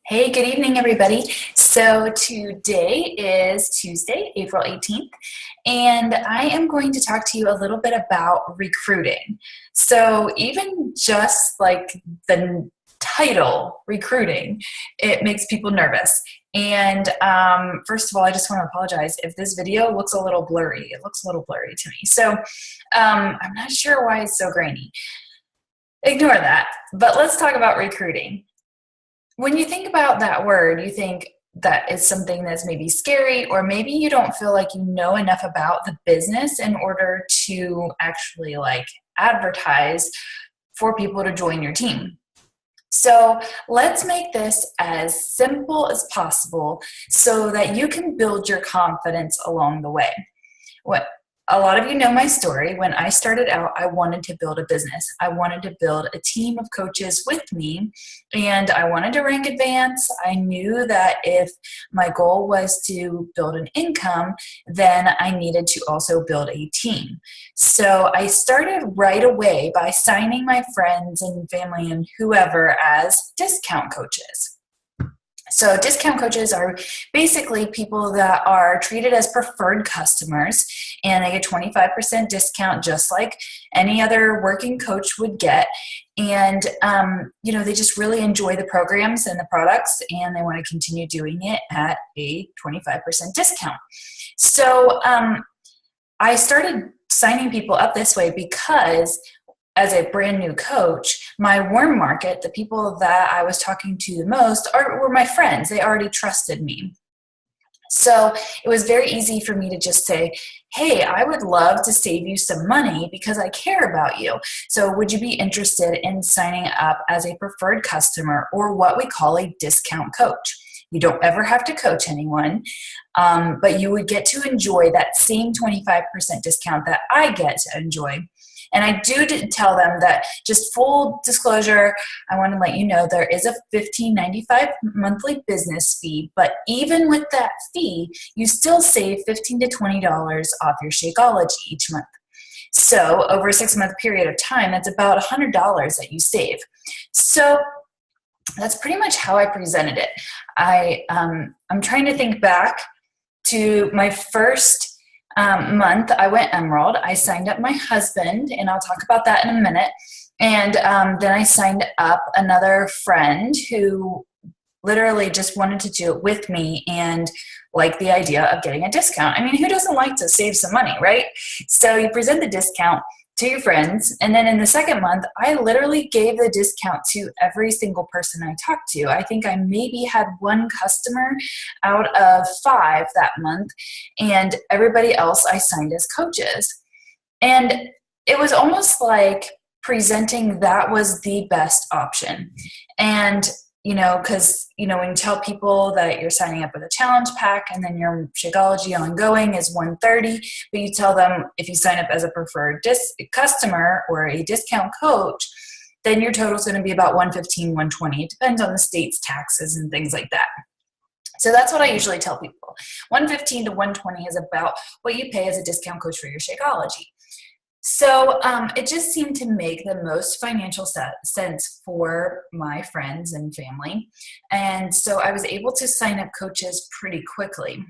Hey, good evening, everybody. So today is Tuesday, April 18th, and I am going to talk to you a little bit about recruiting. So even just like the title, recruiting, it makes people nervous. And first of all, I just want to apologize if this video looks a little blurry. It looks a little blurry to me. So I'm not sure why it's so grainy. Ignore that, but let's talk about recruiting. When you think about that word, you think that it's something that's maybe scary, or maybe you don't feel like you know enough about the business in order to actually advertise for people to join your team. So let's make this as simple as possible so that you can build your confidence along the way. What A lot of you know my story. When I started out, I wanted to build a business. I wanted to build a team of coaches with me, and I wanted to rank advance. I knew that if my goal was to build an income, then I needed to also build a team. So I started right away by signing my friends and family and whoever as discount coaches. So discount coaches are basically people that are treated as preferred customers, and they get 25% discount just like any other working coach would get. And, they just really enjoy the programs and the products, and they want to continue doing it at a 25% discount. So I started signing people up this way because as a brand new coach, my warm market, the people that I was talking to the most were my friends. They already trusted me. So it was very easy for me to just say, hey, I would love to save you some money because I care about you. So would you be interested in signing up as a preferred customer, or what we call a discount coach? You don't ever have to coach anyone, but you would get to enjoy that same 25% discount that I get to enjoy. And I do tell them that, just full disclosure, I want to let you know there is a $15.95 monthly business fee, but even with that fee, you still save $15 to $20 off your Shakeology each month. So over a 6-month period of time, that's about $100 that you save. So that's pretty much how I presented it. I'm trying to think back to my first month. I went Emerald. I signed up my husband, and I'll talk about that in a minute. And then I signed up another friend who literally just wanted to do it with me and liked the idea of getting a discount. I mean, who doesn't like to save some money, right? So you present the discount to your friends, and then in the second month, I literally gave the discount to every single person I talked to. I think I maybe had one customer out of 5 that month, and everybody else I signed as coaches. And it was almost like presenting that was the best option. And because, when you tell people that you're signing up with a challenge pack and then your Shakeology ongoing is $130, but you tell them if you sign up as a preferred customer or a discount coach, then your total is going to be about $115, $120. It depends on the state's taxes and things like that. So that's what I usually tell people. $115 to $120 is about what you pay as a discount coach for your Shakeology. So it just seemed to make the most financial sense for my friends and family. And so I was able to sign up coaches pretty quickly.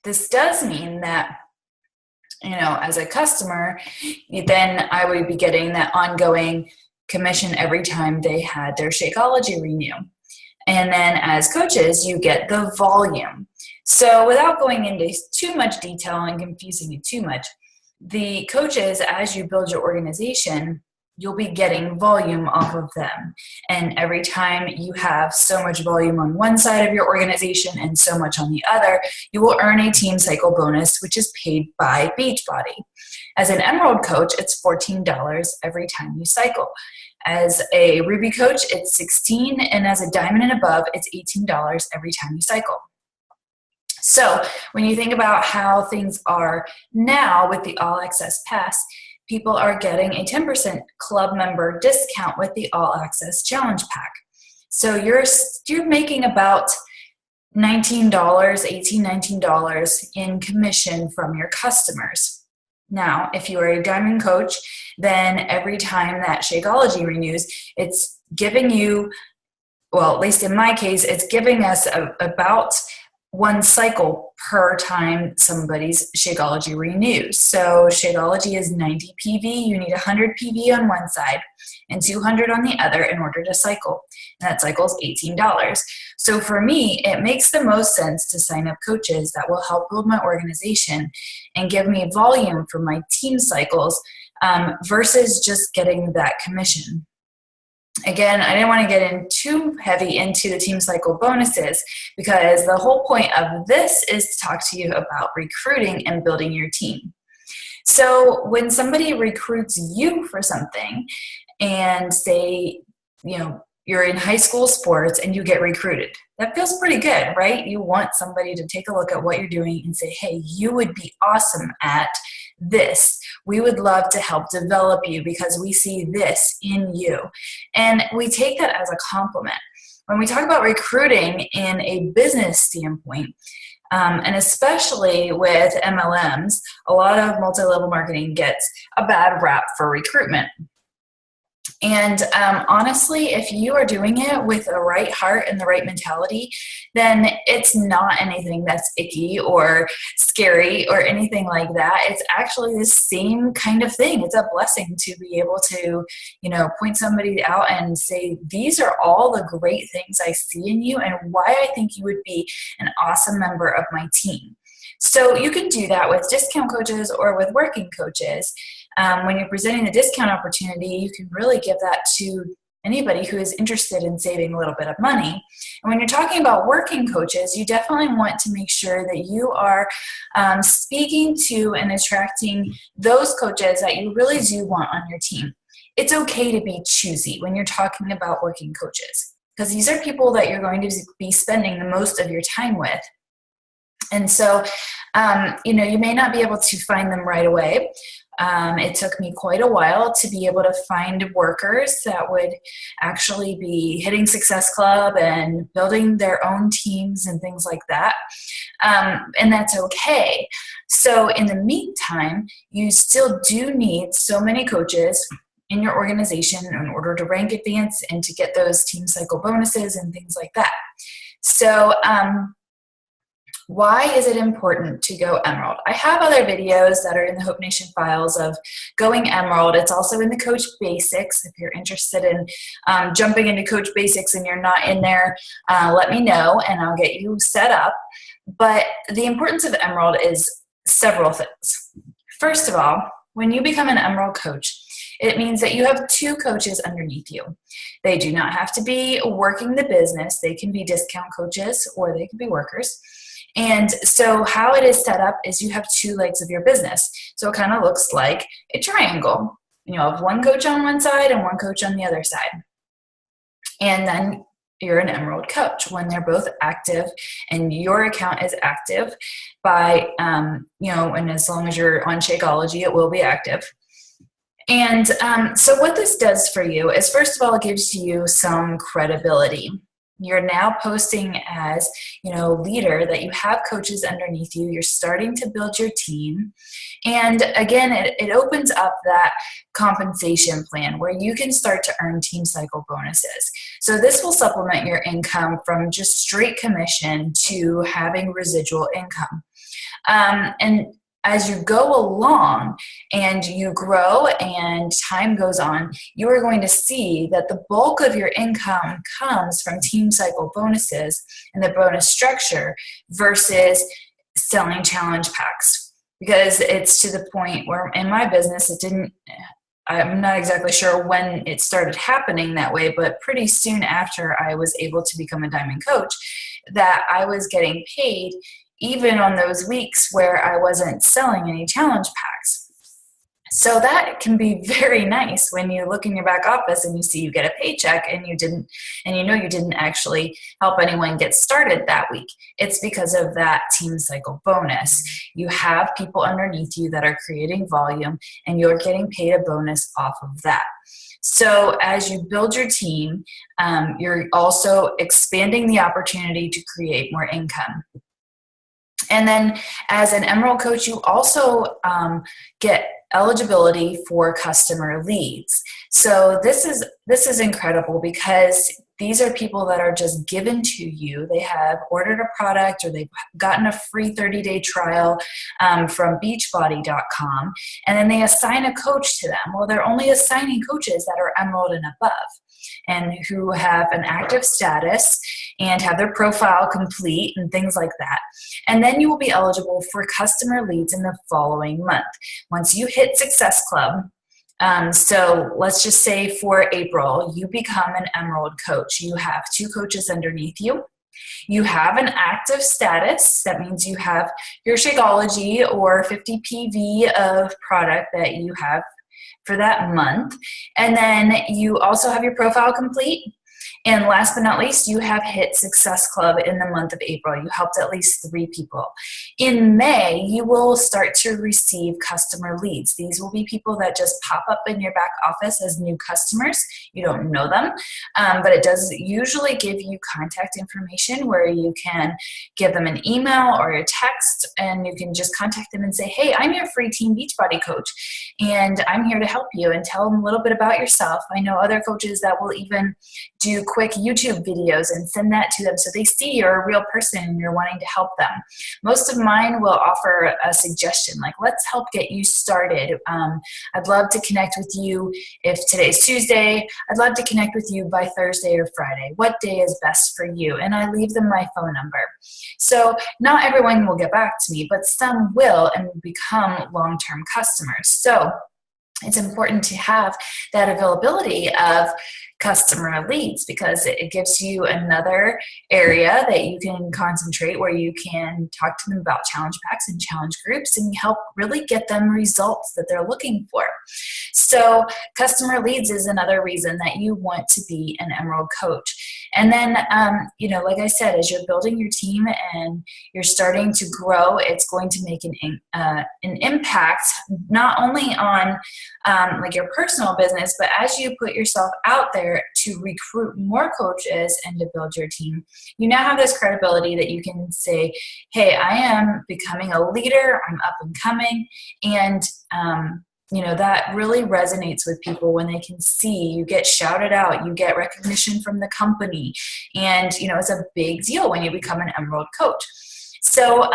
This does mean that, as a customer, then I would be getting that ongoing commission every time they had their Shakeology renew. And then as coaches, you get the volume. So without going into too much detail and confusing you too much, the coaches, as you build your organization, you'll be getting volume off of them. And every time you have so much volume on one side of your organization and so much on the other, you will earn a team cycle bonus, which is paid by Beachbody. As an Emerald coach, it's $14 every time you cycle. As a Ruby coach, it's $16, and as a Diamond and above, it's $18 every time you cycle. So when you think about how things are now with the All Access Pass, people are getting a 10% club member discount with the All Access Challenge Pack. So you're making about $19, $18, $19 in commission from your customers. Now, if you are a Diamond coach, then every time that Shakeology renews, it's giving you well, at least in my case, it's giving us about one cycle per time somebody's Shakeology renews. So Shakeology is 90 PV. You need 100 PV on one side and 200 on the other in order to cycle. And that cycle is $18. So for me, it makes the most sense to sign up coaches that will help build my organization and give me volume for my team cycles versus just getting that commission. Again, I didn't want to get in too heavy into the team cycle bonuses because the whole point of this is to talk to you about recruiting and building your team. So when somebody recruits you for something and say, you're in high school sports and you get recruited, that feels pretty good, right? You want somebody to take a look at what you're doing and say, hey, you would be awesome at this. We would love to help develop you because we see this in you. And we take that as a compliment. When we talk about recruiting in a business standpoint, and especially with MLMs, a lot of multi-level marketing gets a bad rap for recruitment. And honestly, if you are doing it with the right heart and the right mentality, then it's not anything that's icky or scary or anything like that. It's actually the same kind of thing. It's a blessing to be able to, point somebody out and say, these are all the great things I see in you and why I think you would be an awesome member of my team. So you can do that with discount coaches or with working coaches. When you're presenting the discount opportunity, you can really give that to anybody who is interested in saving a little bit of money. And when you're talking about working coaches, you definitely want to make sure that you are speaking to and attracting those coaches that you really do want on your team. It's okay to be choosy when you're talking about working coaches because these are people that you're going to be spending the most of your time with. And so, you may not be able to find them right away. It took me quite a while to be able to find workers that would actually be hitting Success Club and building their own teams and things like that. And that's okay. So in the meantime, you still do need so many coaches in your organization in order to rank advance and to get those team cycle bonuses and things like that. So, why is it important to go Emerald? I have other videos that are in the Hope Nation files of going Emerald. It's also in the Coach Basics. If you're interested in jumping into Coach Basics and you're not in there, let me know and I'll get you set up. But the importance of Emerald is several things. First of all, when you become an Emerald coach, it means that you have two coaches underneath you. They do not have to be working the business. They can be discount coaches or they can be workers. And so how it is set up is you have two legs of your business. So it kind of looks like a triangle. You have one coach on one side and one coach on the other side. And then you're an Emerald coach when they're both active and your account is active by, and as long as you're on Shakeology, it will be active. And so what this does for you is, first of all, it gives you some credibility. You're now posting as, leader that you have coaches underneath you. You're starting to build your team. And again, it opens up that compensation plan where you can start to earn team cycle bonuses. So this will supplement your income from just straight commission to having residual income. And as you go along and you grow and time goes on, you are going to see that the bulk of your income comes from team cycle bonuses and the bonus structure versus selling challenge packs. Because it's to the point where in my business, I'm not exactly sure when it started happening that way, but pretty soon after I was able to become a diamond coach, that I was getting paid even on those weeks where I wasn't selling any challenge packs. So that can be very nice when you look in your back office and you see you get a paycheck and you didn't actually help anyone get started that week. It's because of that team cycle bonus. You have people underneath you that are creating volume and you're getting paid a bonus off of that. So as you build your team, you're also expanding the opportunity to create more income. And then as an Emerald coach, you also get eligibility for customer leads. So this is incredible because these are people that are just given to you. They have ordered a product or they've gotten a free 30-day trial from beachbody.com, and then they assign a coach to them. Well, they're only assigning coaches that are Emerald and above and who have an active status and have their profile complete and things like that. And then you will be eligible for customer leads in the following month. Once you hit Success Club, so let's just say for April, you become an Emerald coach. You have 2 coaches underneath you. You have an active status. That means you have your Shakeology or 50 PV of product that you have for that month. And then you also have your profile complete. And last but not least, you have hit Success Club in the month of April. You helped at least 3 people. In May, you will start to receive customer leads. These will be people that just pop up in your back office as new customers. You don't know them, but it does usually give you contact information where you can give them an email or a text, and you can just contact them and say, hey, I'm your free Team Beachbody coach, and I'm here to help you, and tell them a little bit about yourself. I know other coaches that will even do quick YouTube videos and send that to them so they see you're a real person and you're wanting to help them. Most of mine will offer a suggestion like, let's help get you started. I'd love to connect with you if today's Tuesday. I'd love to connect with you by Thursday or Friday. What day is best for you? And I leave them my phone number. So not everyone will get back to me, but some will and will become long-term customers. So it's important to have that availability of customer leads because it gives you another area that you can concentrate where you can talk to them about challenge packs and challenge groups and help really get them results that they're looking for. So customer leads is another reason that you want to be an Emerald coach. And then, like I said, as you're building your team and you're starting to grow, it's going to make an impact not only on like your personal business, but as you put yourself out there to recruit more coaches and to build your team, you now have this credibility that you can say, hey, I am becoming a leader, I'm up and coming, and that really resonates with people when they can see you get shouted out, you get recognition from the company, and it's a big deal when you become an Emerald coach. So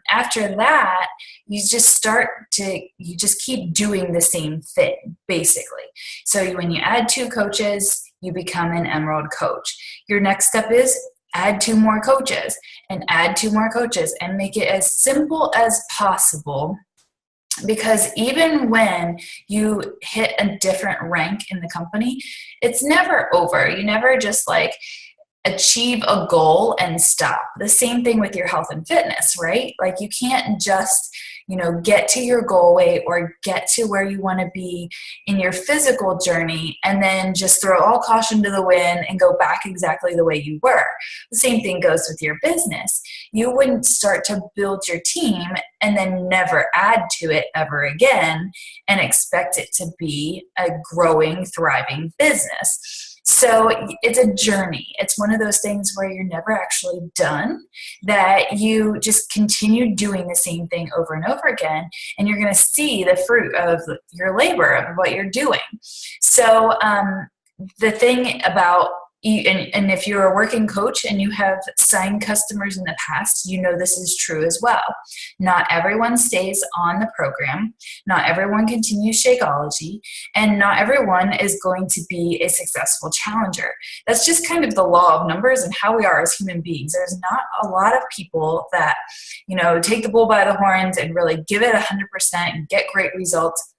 after that, you just keep doing the same thing, basically. So when you add 2 coaches, you become an Emerald coach. Your next step is add 2 more coaches and add 2 more coaches and make it as simple as possible. Because even when you hit a different rank in the company, it's never over. You never just achieve a goal and stop. The same thing with your health and fitness, right? Like you can't just, get to your goal weight or get to where you want to be in your physical journey and then just throw all caution to the wind and go back exactly the way you were. The same thing goes with your business. You wouldn't start to build your team and then never add to it ever again and expect it to be a growing, thriving business. So it's a journey. It's one of those things where you're never actually done, that you just continue doing the same thing over and over again, and you're going to see the fruit of your labor, of what you're doing. So the thing about and if you're a working coach and you have signed customers in the past, this is true as well. Not everyone stays on the program. Not everyone continues Shakeology. And not everyone is going to be a successful challenger. That's just kind of the law of numbers and how we are as human beings. There's not a lot of people that, take the bull by the horns and really give it 100% and get great results.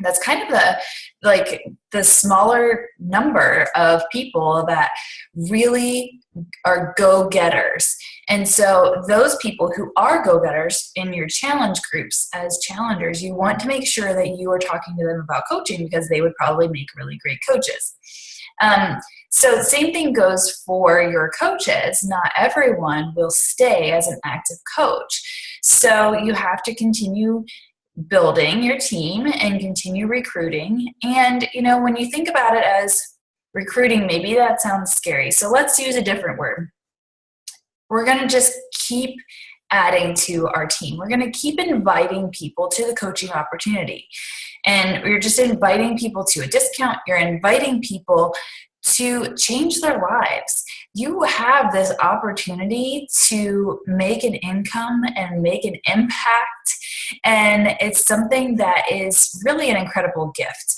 That's kind of the smaller number of people that really are go-getters. And so those people who are go-getters in your challenge groups as challengers, you want to make sure that you are talking to them about coaching because they would probably make really great coaches. So the same thing goes for your coaches. Not everyone will stay as an active coach. So you have to continue building your team and continue recruiting. And, when you think about it as recruiting, maybe that sounds scary. So let's use a different word. We're going to just keep adding to our team. We're going to keep inviting people to the coaching opportunity. And you're just inviting people to a discount. You're inviting people to change their lives. You have this opportunity to make an income and make an impact. And it's something that is really an incredible gift.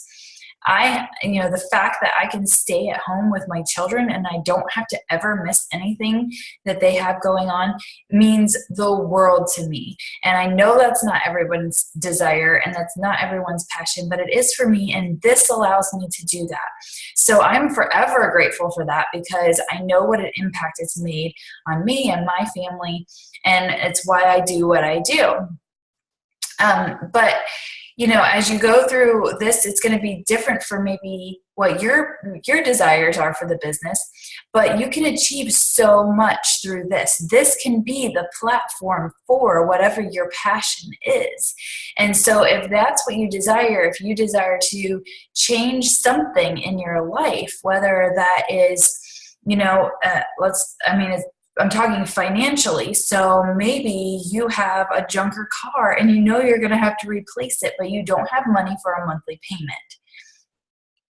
The fact that I can stay at home with my children and I don't have to ever miss anything that they have going on means the world to me. And I know that's not everyone's desire and that's not everyone's passion, but it is for me, and this allows me to do that. So I'm forever grateful for that, because I know what an impact it's made on me and my family, and it's why I do what I do. But as you go through this, it's going to be different for maybe what your desires are for the business, but you can achieve so much through this. This can be the platform for whatever your passion is. And so if that's what you desire, if you desire to change something in your life, whether that is, I'm talking financially. So maybe you have a junker car and you're going to have to replace it, but you don't have money for a monthly payment.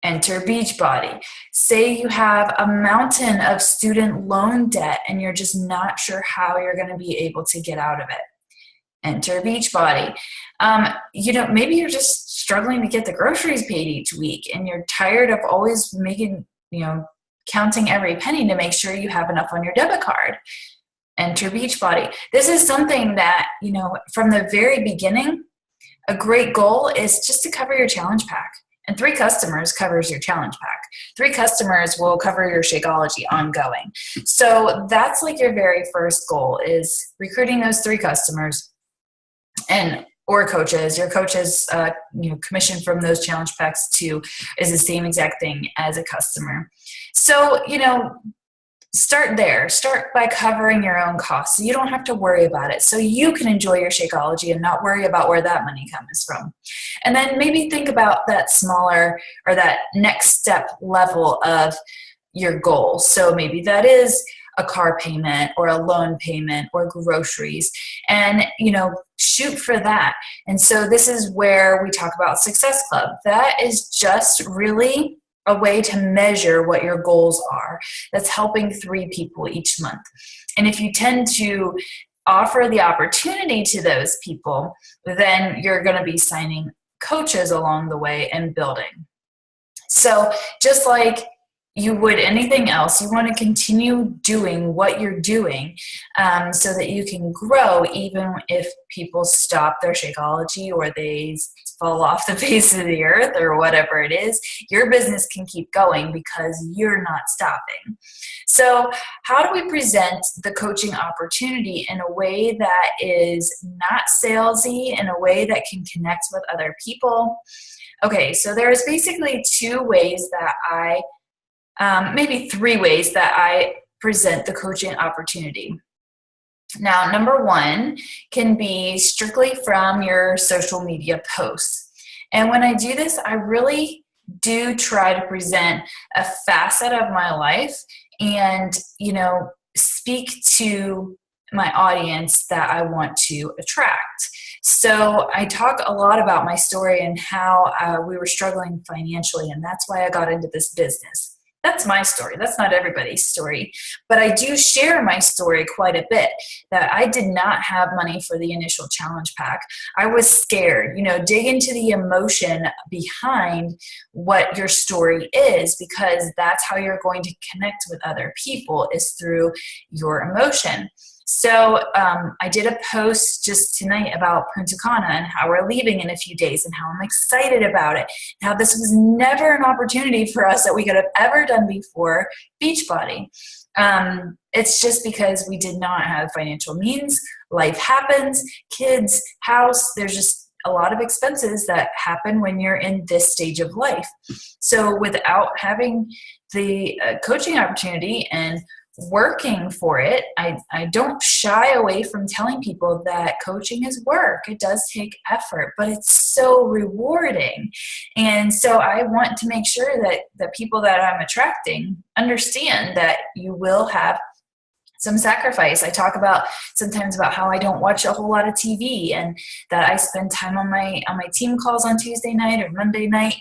Enter Beachbody. Say you have a mountain of student loan debt and you're just not sure how you're going to be able to get out of it. Enter Beachbody. Maybe you're just struggling to get the groceries paid each week and you're tired of always counting every penny to make sure you have enough on your debit card. Enter Beachbody. This is something that, from the very beginning, a great goal is just to cover your challenge pack. And 3 customers covers your challenge pack. 3 customers will cover your Shakeology ongoing. So that's like your very first goal, is recruiting those 3 customers or coaches. Your coaches, commission from those challenge packs too is the same exact thing as a customer. So, start there. Start by covering your own costs. So you don't have to worry about it. So you can enjoy your Shakeology and not worry about where that money comes from. And then maybe think about that smaller or that next step level of your goal. So maybe that is a car payment or a loan payment or groceries, and shoot for that. And so this is where we talk about Success Club. That is just really a way to measure what your goals are. That's helping 3 people each month. And if you tend to offer the opportunity to those people, then you're going to be signing coaches along the way and building. So just like you would anything else, you want to continue doing what you're doing so that you can grow even if people stop their Shakeology or they fall off the face of the earth or whatever it is. Your business can keep going because you're not stopping. So how do we present the coaching opportunity in a way that is not salesy, in a way that can connect with other people? Okay, so there's basically 2 ways that maybe 3 ways that I present the coaching opportunity. Now, number 1 can be strictly from your social media posts. And when I do this, I really do try to present a facet of my life and, speak to my audience that I want to attract. So I talk a lot about my story and how we were struggling financially, and that's why I got into this business. That's my story. That's not everybody's story. But I do share my story quite a bit, that I did not have money for the initial challenge pack. I was scared. Dig into the emotion behind what your story is, because that's how you're going to connect with other people, is through your emotion. So I did a post just tonight about Punta Cana and how we're leaving in a few days and how I'm excited about it. And how this was never an opportunity for us that we could have ever done before Beachbody. It's just because we did not have financial means. Life happens, kids, house, there's just a lot of expenses that happen when you're in this stage of life. So without having the coaching opportunity and working for it, I don't shy away from telling people that coaching is work. It does take effort, but it's so rewarding. And so I want to make sure that the people that I'm attracting understand that you will have some sacrifice. I talk about sometimes about how I don't watch a whole lot of TV, and that I spend time on my team calls on Tuesday night or Monday night,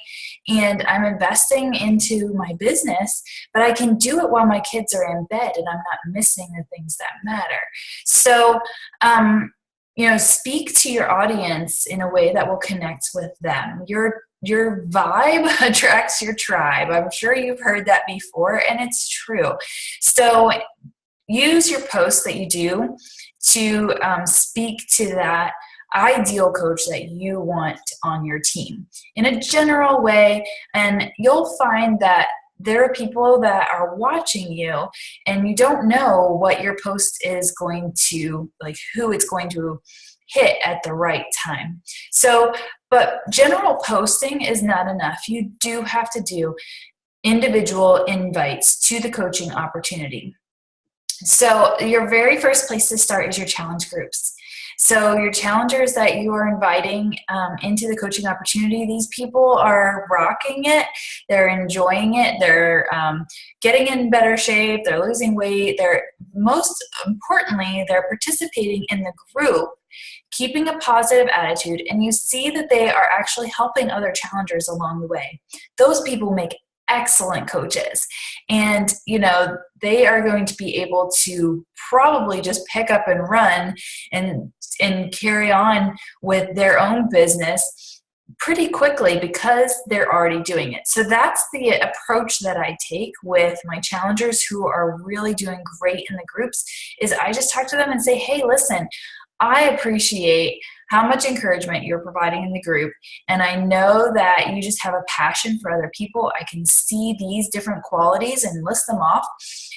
and I'm investing into my business, but I can do it while my kids are in bed and I'm not missing the things that matter. So, speak to your audience in a way that will connect with them. Your vibe attracts your tribe. I'm sure you've heard that before, and it's true. So use your posts that you do to speak to that ideal coach that you want on your team in a general way, and you'll find that there are people that are watching you, and you don't know what your post is going to, like, who it's going to hit at the right time. So, but general posting is not enough. You do have to do individual invites to the coaching opportunity. So your very first place to start is your challenge groups. So your challengers that you are inviting into the coaching opportunity, these people are rocking it. They're enjoying it. They're getting in better shape. They're losing weight. They're, most importantly, they're participating in the group, keeping a positive attitude, and you see that they are actually helping other challengers along the way. Those people make excellent coaches, and they are going to be able to probably just pick up and run and carry on with their own business pretty quickly because they're already doing it. So that's the approach that I take with my challengers who are really doing great in the groups, is I just talk to them and say, hey, listen, I appreciate how much encouragement you're providing in the group, and I know that you just have a passion for other people. I can see these different qualities and list them off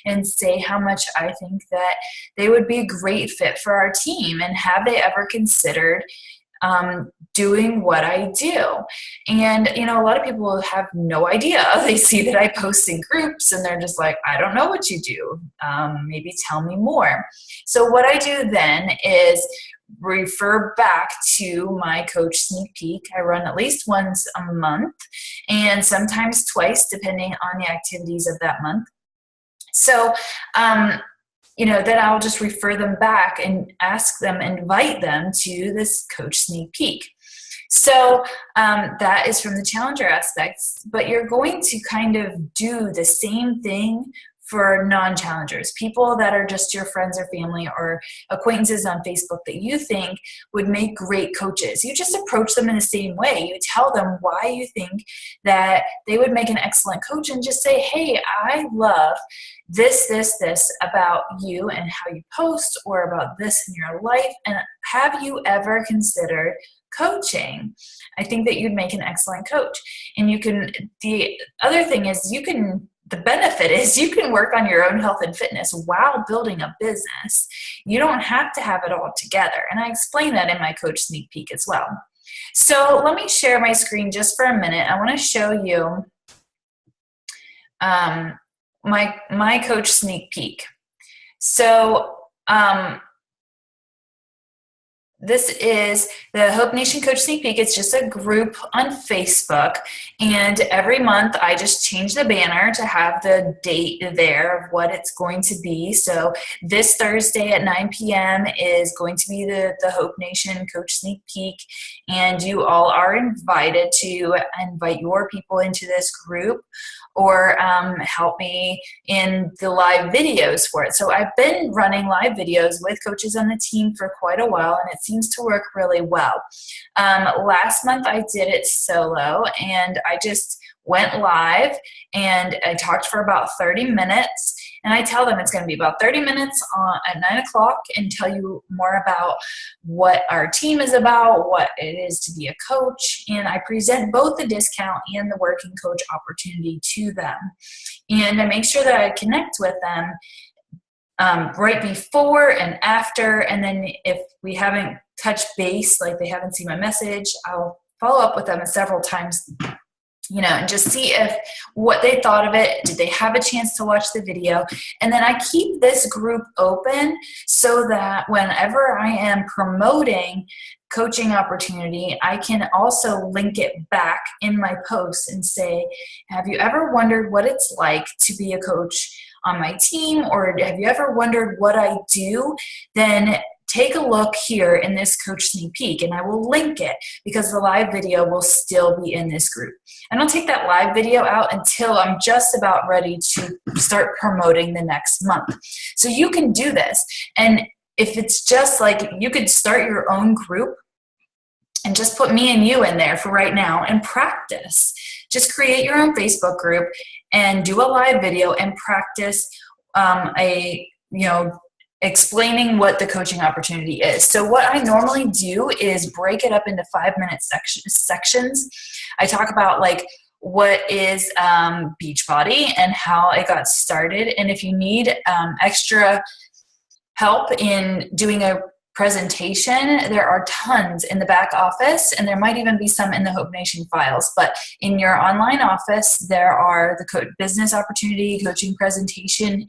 and say how much I think that they would be a great fit for our team, and have they ever considered doing what I do? And a lot of people have no idea. They see that I post in groups and they're just like, I don't know what you do. Maybe tell me more. So what I do then is refer back to my coach sneak peek. I run at least once a month, and sometimes twice depending on the activities of that month. So then I'll just refer them back and invite them to this coach sneak peek. So that is from the challenger aspects, but you're going to kind of do the same thing for non-challengers, people that are just your friends or family or acquaintances on Facebook that you think would make great coaches. You just approach them in the same way. You tell them why you think that they would make an excellent coach, and just say, hey, I love this about you and how you post, or about this in your life, and have you ever considered coaching? I think that you'd make an excellent coach. And the other thing is the benefit is you can work on your own health and fitness while building a business. You don't have to have it all together. And I explain that in my coach sneak peek as well. So let me share my screen just for a minute. I want to show you my coach sneak peek. So this is the Hope Nation Coach Sneak Peek. It's just a group on Facebook, and every month I just change the banner to have the date there of what it's going to be. So this Thursday at 9 p.m. is going to be the Hope Nation Coach Sneak Peek, and you all are invited to invite your people into this group, or help me in the live videos for it. So I've been running live videos with coaches on the team for quite a while, and it seems to work really well. Last month I did it solo, and I just went live and I talked for about 30 minutes. And I tell them it's going to be about 30 minutes at 9 o'clock, and tell you more about what our team is about, what it is to be a coach. And I present both the discount and the working coach opportunity to them. And I make sure that I connect with them right before and after. And then if we haven't touched base, like they haven't seen my message, I'll follow up with them several times, and just see what they thought of it. Did they have a chance to watch the video? And then I keep this group open so that whenever I am promoting coaching opportunity, I can also link it back in my posts and say, have you ever wondered what it's like to be a coach on my team, or have you ever wondered what I do, then take a look here in this coach sneak peek, and I will link it because the live video will still be in this group. And I'll take that live video out until I'm just about ready to start promoting the next month. So you can do this. And if it's just like, you could start your own group and just put me and you in there for right now and practice. Just create your own Facebook group and do a live video and practice explaining what the coaching opportunity is. So what I normally do is break it up into 5-minute sections. I talk about like what is Beachbody and how it got started. And if you need extra help in doing a presentation, there are tons in the back office, and there might even be some in the Hope Nation files. But in your online office, there are the business opportunity coaching presentation.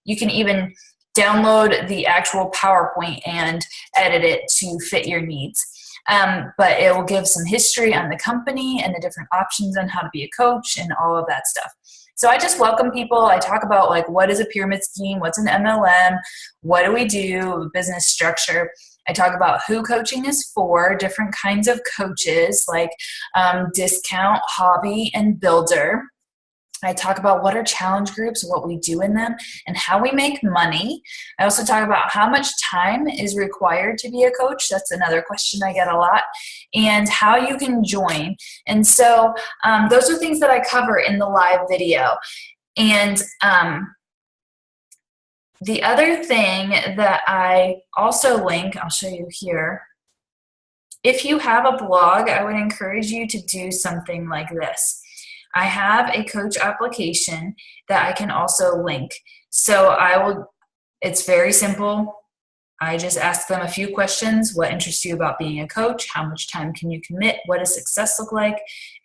You can even download the actual PowerPoint and edit it to fit your needs. But it will give some history on the company and the different options on how to be a coach and all of that stuff. So I just welcome people. I talk about like, what is a pyramid scheme? What's an MLM? What do we do? Business structure. I talk about who coaching is for, different kinds of coaches like discount, hobby, and builder. I talk about what are challenge groups, what we do in them, and how we make money. I also talk about how much time is required to be a coach. That's another question I get a lot. And how you can join. And so those are things that I cover in the live video. And the other thing that I also link, I'll show you here. If you have a blog, I would encourage you to do something like this. I have a coach application that I can also link. So it's very simple. I just ask them a few questions. What interests you about being a coach? How much time can you commit? What does success look like?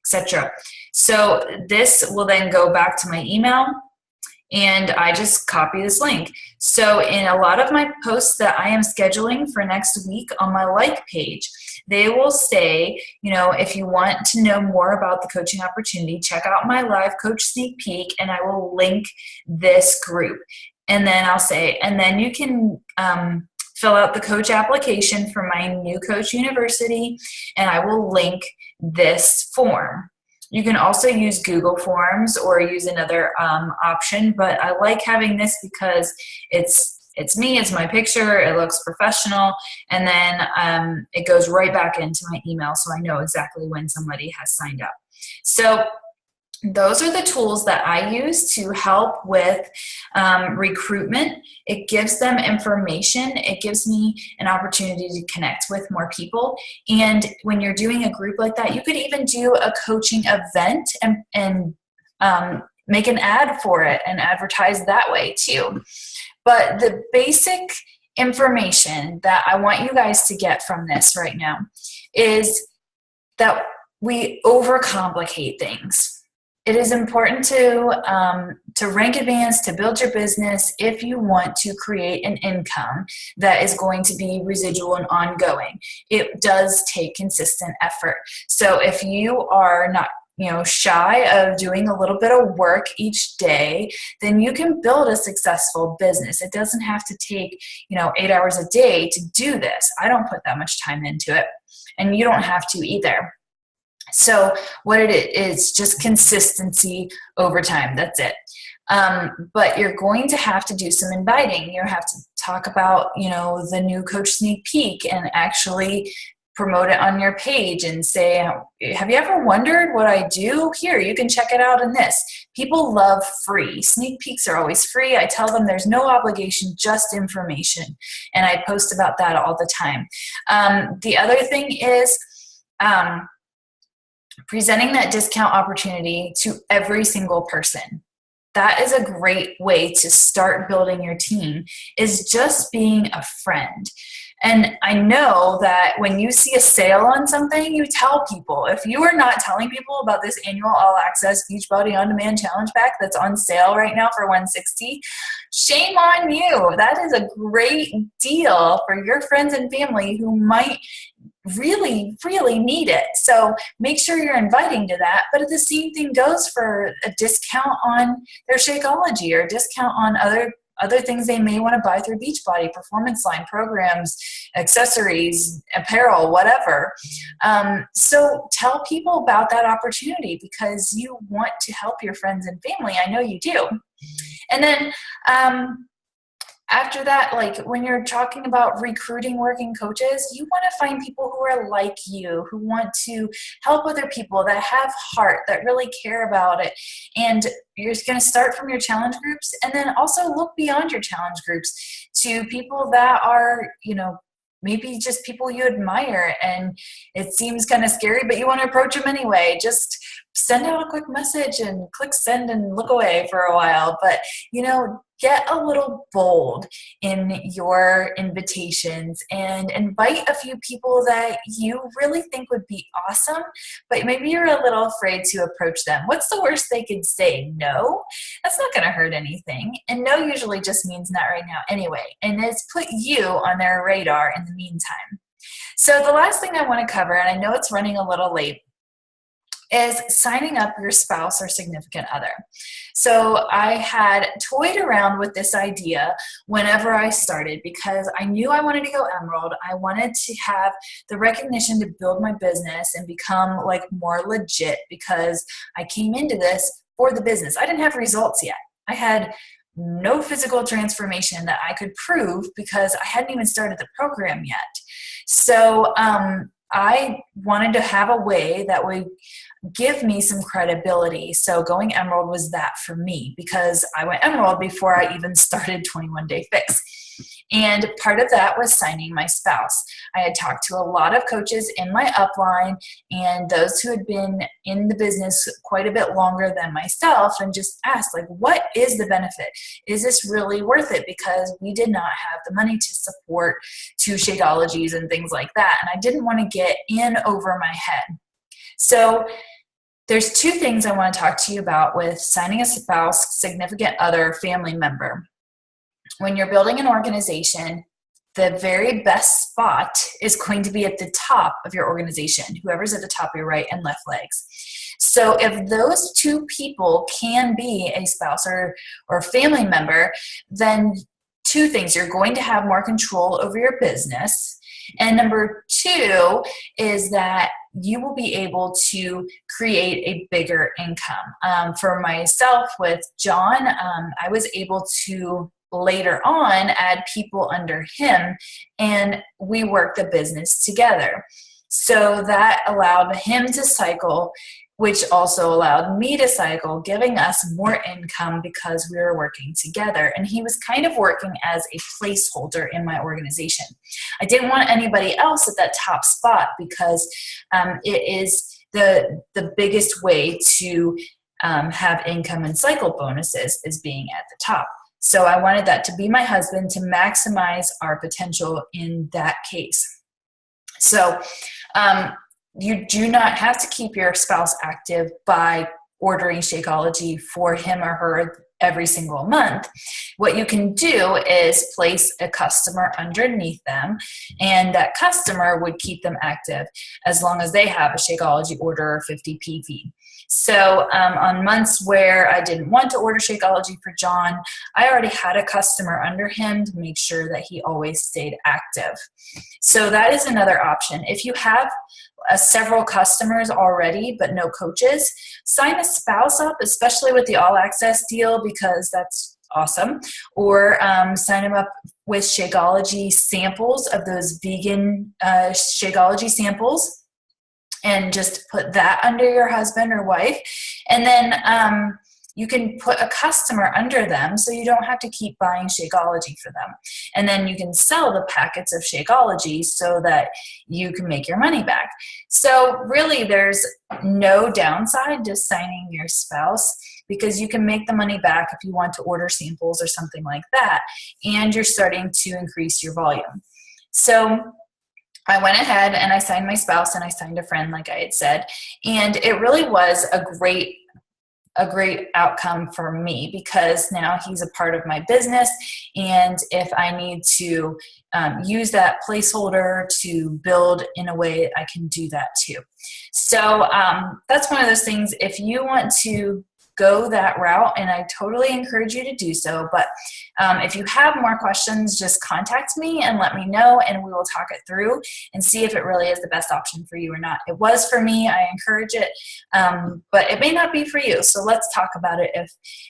Etc. So this will then go back to my email, and I just copy this link. So in a lot of my posts that I am scheduling for next week on my like page, they will say, if you want to know more about the coaching opportunity, check out my live coach sneak peek, and I will link this group. And then I'll say, and then you can fill out the coach application for my new coach university, and I will link this form. You can also use Google Forms or use another option, but I like having this because it's me, it's my picture, it looks professional, and then it goes right back into my email, so I know exactly when somebody has signed up. So those are the tools that I use to help with recruitment. It gives them information. It gives me an opportunity to connect with more people. And when you're doing a group like that, you could even do a coaching event and make an ad for it and advertise that way too. But the basic information that I want you guys to get from this right now is that we overcomplicate things. It is important to rank advance, to build your business if you want to create an income that is going to be residual and ongoing. It does take consistent effort. So if you are not shy of doing a little bit of work each day, then you can build a successful business. It doesn't have to take 8 hours a day to do this. I don't put that much time into it, and you don't have to either. So what it is just consistency over time. That's it. But you're going to have to do some inviting. You have to talk about, the new coach sneak peek and actually promote it on your page and say, have you ever wondered what I do? Here, you can check it out in this. People love free. Sneak peeks are always free. I tell them there's no obligation, just information. And I post about that all the time. The other thing is presenting that discount opportunity to every single person. That is a great way to start building your team, is just being a friend. And I know that when you see a sale on something, you tell people. If you are not telling people about this annual all-access Beachbody On-Demand Challenge Pack that's on sale right now for $160, shame on you. That is a great deal for your friends and family who might really, really need it. So make sure you're inviting to that. But the same thing goes for a discount on their Shakeology, or a discount on other things they may want to buy through Beachbody, Performance Line, programs, accessories, apparel, whatever. So tell people about that opportunity, because you want to help your friends and family. I know you do. And then after that, like when you're talking about recruiting working coaches, you want to find people who are like you, who want to help other people, that have heart, that really care about it. And you're going to start from your challenge groups, and then also look beyond your challenge groups to people that are, maybe just people you admire, and it seems kind of scary, but you want to approach them anyway. Just send out a quick message and click send and look away for a while. But, get a little bold in your invitations and invite a few people that you really think would be awesome, but maybe you're a little afraid to approach them. What's the worst they could say? No? That's not going to hurt anything. And no usually just means not right now anyway. And it's put you on their radar in the meantime. So the last thing I want to cover, and I know it's running a little late, is signing up your spouse or significant other. So I had toyed around with this idea whenever I started, because I knew I wanted to go Emerald. I wanted to have the recognition to build my business and become like more legit, because I came into this for the business. I didn't have results yet. I had no physical transformation that I could prove, because I hadn't even started the program yet. So I wanted to have a way that would give me some credibility. So going Emerald was that for me, because I went Emerald before I even started 21 Day Fix. And part of that was signing my spouse. I had talked to a lot of coaches in my upline and those who had been in the business quite a bit longer than myself, and just asked, like, what is the benefit? Is this really worth it? Because we did not have the money to support 2 Shakeologies and things like that. And I didn't want to get in over my head. So there's 2 things I want to talk to you about with signing a spouse, significant other, family member. When you're building an organization, the very best spot is going to be at the top of your organization, whoever's at the top of your right and left legs. So if those 2 people can be a spouse or family member, then 2 things: you're going to have more control over your business. And number 2 is that you will be able to create a bigger income. For myself with John, I was able to later on add people under him, and we worked the business together. So that allowed him to cycle, which also allowed me to cycle, giving us more income because we were working together. And he was kind of working as a placeholder in my organization. I didn't want anybody else at that top spot, because it is the biggest way to have income and cycle bonuses, is being at the top. So I wanted that to be my husband, to maximize our potential in that case. So you do not have to keep your spouse active by ordering Shakeology for him or her every single month. What you can do is place a customer underneath them, and that customer would keep them active as long as they have a Shakeology order or 50 PV. So on months where I didn't want to order Shakeology for John, I already had a customer under him to make sure that he always stayed active. So that is another option. If you have several customers already but no coaches, sign a spouse up, especially with the All Access deal, because that's awesome. Or sign them up with Shakeology samples, of those vegan Shakeology samples, and just put that under your husband or wife. And then you can put a customer under them, so you don't have to keep buying Shakeology for them. And then you can sell the packets of Shakeology so that you can make your money back. So really, there's no downside to signing your spouse, because you can make the money back if you want to order samples or something like that, and you're starting to increase your volume. So I went ahead and I signed my spouse, and I signed a friend, like I had said, and it really was a great a great outcome for me, because now he's a part of my business, and if I need to use that placeholder to build in a way, I can do that too. So that's one of those things. If you want to go that route, and I totally encourage you to do so, but if you have more questions, just contact me and let me know, and we will talk it through and see if it really is the best option for you or not. It was for me. I encourage it, but it may not be for you. So let's talk about it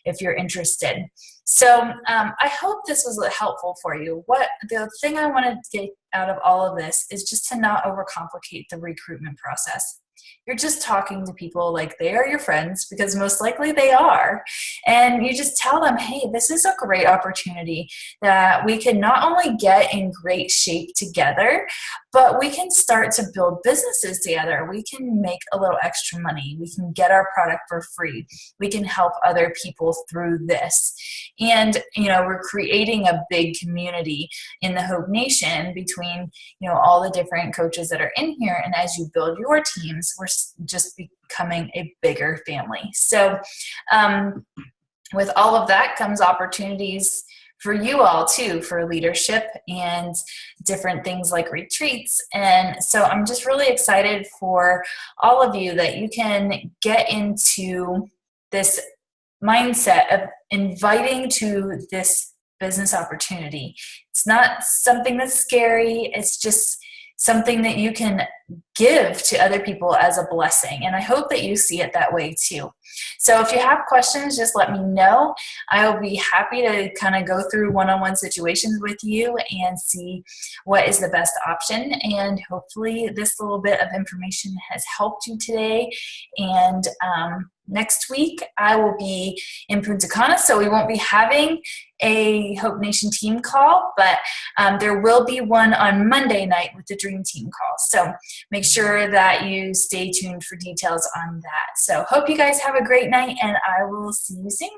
if you're interested. So I hope this was helpful for you. The thing I want to get out of all of this is just to not overcomplicate the recruitment process. You're just talking to people like they are your friends, because most likely they are. And you just tell them, hey, this is a great opportunity that we can not only get in great shape together, but we can start to build businesses together. We can make a little extra money. We can get our product for free. We can help other people through this. And, we're creating a big community in the Hope Nation between, all the different coaches that are in here. And as you build your teams, we're just becoming a bigger family. So with all of that comes opportunities for you all too, for leadership and different things like retreats. And so I'm just really excited for all of you that you can get into this mindset of inviting to this business opportunity. It's not something that's scary. It's just something that you can give to other people as a blessing. And I hope that you see it that way too. So if you have questions, just let me know. I will be happy to kind of go through one-on-one situations with you and see what is the best option. And hopefully this little bit of information has helped you today. And next week I will be in Punta Cana, so we won't be having a Hope Nation team call, but there will be one on Monday night with the Dream Team call. So make sure that you stay tuned for details on that. So hope you guys have a great night, and I will see you soon.